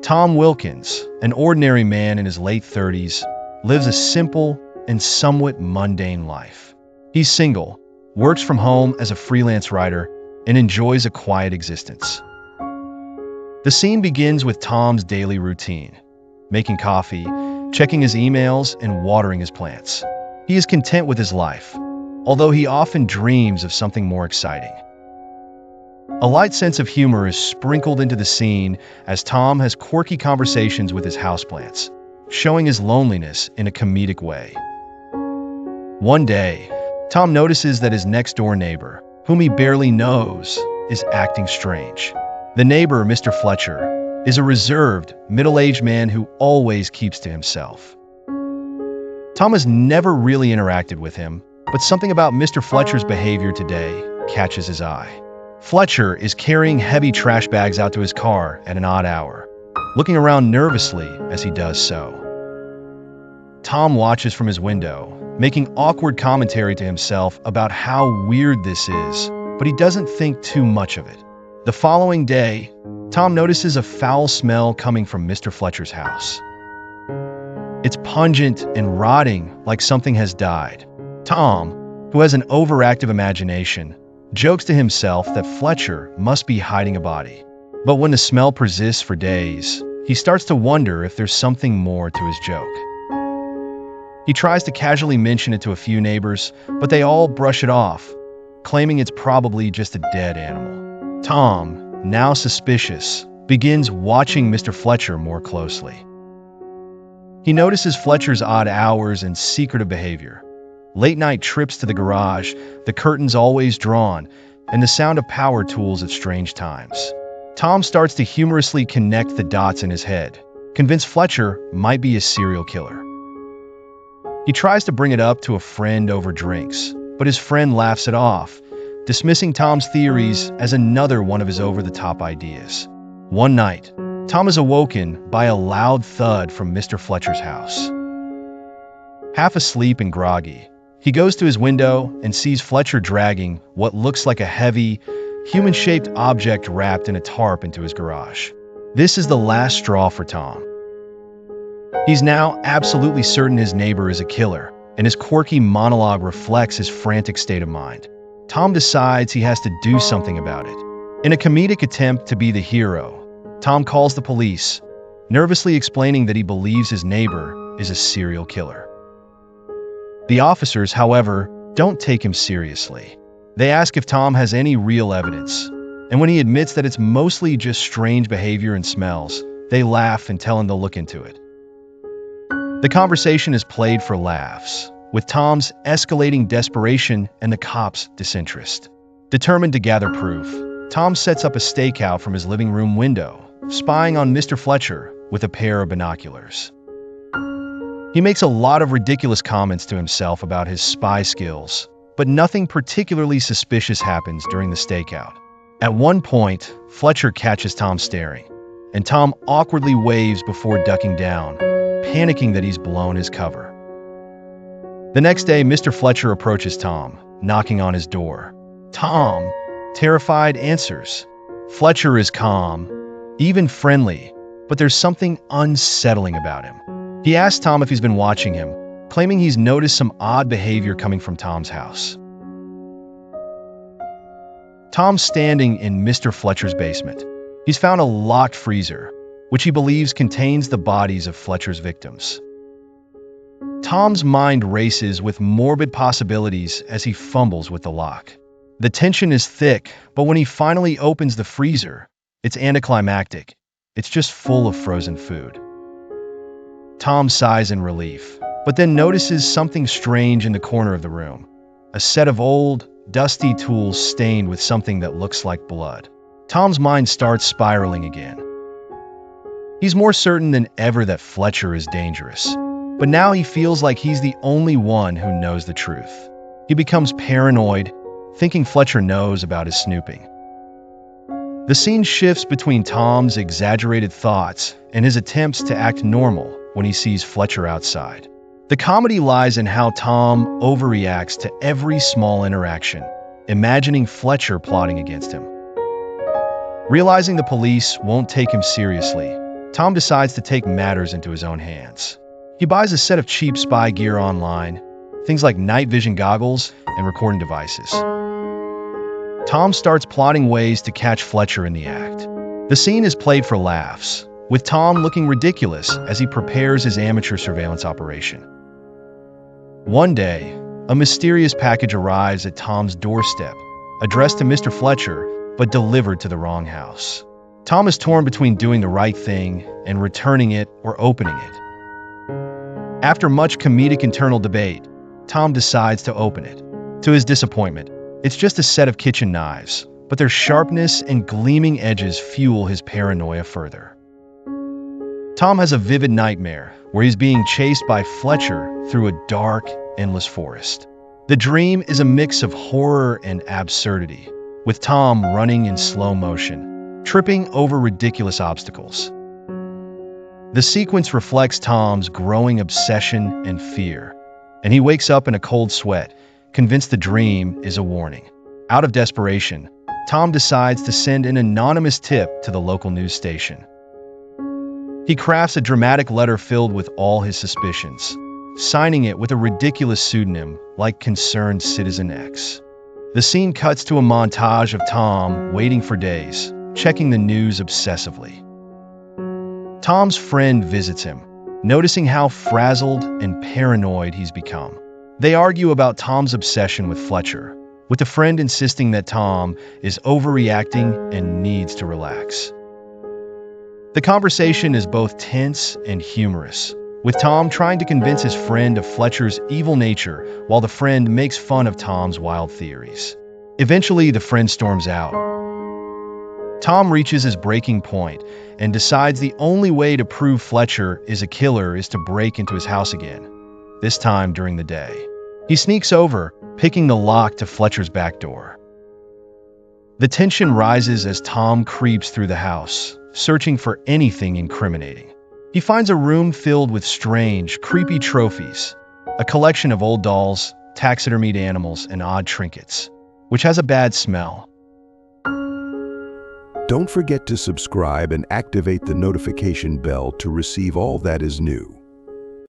Tom Wilkins, an ordinary man in his late 30s, lives a simple and somewhat mundane life. He's single, works from home as a freelance writer, and enjoys a quiet existence. The scene begins with Tom's daily routine: making coffee, checking his emails, and watering his plants. He is content with his life, although he often dreams of something more exciting. A light sense of humor is sprinkled into the scene as Tom has quirky conversations with his houseplants, showing his loneliness in a comedic way. One day, Tom notices that his next-door neighbor, whom he barely knows, is acting strange. The neighbor, Mr. Fletcher, is a reserved, middle-aged man who always keeps to himself. Tom has never really interacted with him, but something about Mr. Fletcher's behavior today catches his eye. Fletcher is carrying heavy trash bags out to his car at an odd hour, looking around nervously as he does so. Tom watches from his window, making awkward commentary to himself about how weird this is, but he doesn't think too much of it. The following day, Tom notices a foul smell coming from Mr. Fletcher's house. It's pungent and rotting, like something has died. Tom, who has an overactive imagination, jokes to himself that Fletcher must be hiding a body. But when the smell persists for days, he starts to wonder if there's something more to his joke. He tries to casually mention it to a few neighbors, but they all brush it off, claiming it's probably just a dead animal. Tom, now suspicious, begins watching Mr. Fletcher more closely. He notices Fletcher's odd hours and secretive behavior. Late-night trips to the garage, the curtains always drawn, and the sound of power tools at strange times. Tom starts to humorously connect the dots in his head, convinced Fletcher might be a serial killer. He tries to bring it up to a friend over drinks, but his friend laughs it off, dismissing Tom's theories as another one of his over-the-top ideas. One night, Tom is awoken by a loud thud from Mr. Fletcher's house. Half asleep and groggy, he goes to his window and sees Fletcher dragging what looks like a heavy, human-shaped object wrapped in a tarp into his garage. This is the last straw for Tom. He's now absolutely certain his neighbor is a killer, and his quirky monologue reflects his frantic state of mind. Tom decides he has to do something about it. In a comedic attempt to be the hero, Tom calls the police, nervously explaining that he believes his neighbor is a serial killer. The officers, however, don't take him seriously. They ask if Tom has any real evidence, and when he admits that it's mostly just strange behavior and smells, they laugh and tell him they'll look into it. The conversation is played for laughs, with Tom's escalating desperation and the cops' disinterest. Determined to gather proof, Tom sets up a stakeout from his living room window, spying on Mr. Fletcher with a pair of binoculars. He makes a lot of ridiculous comments to himself about his spy skills, but nothing particularly suspicious happens during the stakeout. At one point, Fletcher catches Tom staring, and Tom awkwardly waves before ducking down, panicking that he's blown his cover. The next day, Mr. Fletcher approaches Tom, knocking on his door. Tom, terrified, answers. Fletcher is calm, even friendly, but there's something unsettling about him. He asks Tom if he's been watching him, claiming he's noticed some odd behavior coming from Tom's house. Tom's standing in Mr. Fletcher's basement. He's found a locked freezer, which he believes contains the bodies of Fletcher's victims. Tom's mind races with morbid possibilities as he fumbles with the lock. The tension is thick, but when he finally opens the freezer, it's anticlimactic. It's just full of frozen food. Tom sighs in relief, but then notices something strange in the corner of the room. A set of old, dusty tools stained with something that looks like blood. Tom's mind starts spiraling again. He's more certain than ever that Fletcher is dangerous, but now he feels like he's the only one who knows the truth. He becomes paranoid, thinking Fletcher knows about his snooping. The scene shifts between Tom's exaggerated thoughts and his attempts to act normal when he sees Fletcher outside. The comedy lies in how Tom overreacts to every small interaction, imagining Fletcher plotting against him. Realizing the police won't take him seriously, Tom decides to take matters into his own hands. He buys a set of cheap spy gear online, things like night vision goggles and recording devices. Tom starts plotting ways to catch Fletcher in the act. The scene is played for laughs, with Tom looking ridiculous as he prepares his amateur surveillance operation. One day, a mysterious package arrives at Tom's doorstep, addressed to Mr. Fletcher, but delivered to the wrong house. Tom is torn between doing the right thing and returning it or opening it. After much comedic internal debate, Tom decides to open it. To his disappointment, it's just a set of kitchen knives, but their sharpness and gleaming edges fuel his paranoia further. Tom has a vivid nightmare where he's being chased by Fletcher through a dark, endless forest. The dream is a mix of horror and absurdity, with Tom running in slow motion, tripping over ridiculous obstacles. The sequence reflects Tom's growing obsession and fear, and he wakes up in a cold sweat, convinced the dream is a warning. Out of desperation, Tom decides to send an anonymous tip to the local news station. He crafts a dramatic letter filled with all his suspicions, signing it with a ridiculous pseudonym like Concerned Citizen X. The scene cuts to a montage of Tom waiting for days, checking the news obsessively. Tom's friend visits him, noticing how frazzled and paranoid he's become. They argue about Tom's obsession with Fletcher, with the friend insisting that Tom is overreacting and needs to relax. The conversation is both tense and humorous, with Tom trying to convince his friend of Fletcher's evil nature while the friend makes fun of Tom's wild theories. Eventually, the friend storms out. Tom reaches his breaking point and decides the only way to prove Fletcher is a killer is to break into his house again, this time during the day. He sneaks over, picking the lock to Fletcher's back door. The tension rises as Tom creeps through the house, searching for anything incriminating. He finds a room filled with strange, creepy trophies, a collection of old dolls, taxidermied animals, and odd trinkets, which has a bad smell. Don't forget to subscribe and activate the notification bell to receive all that is new.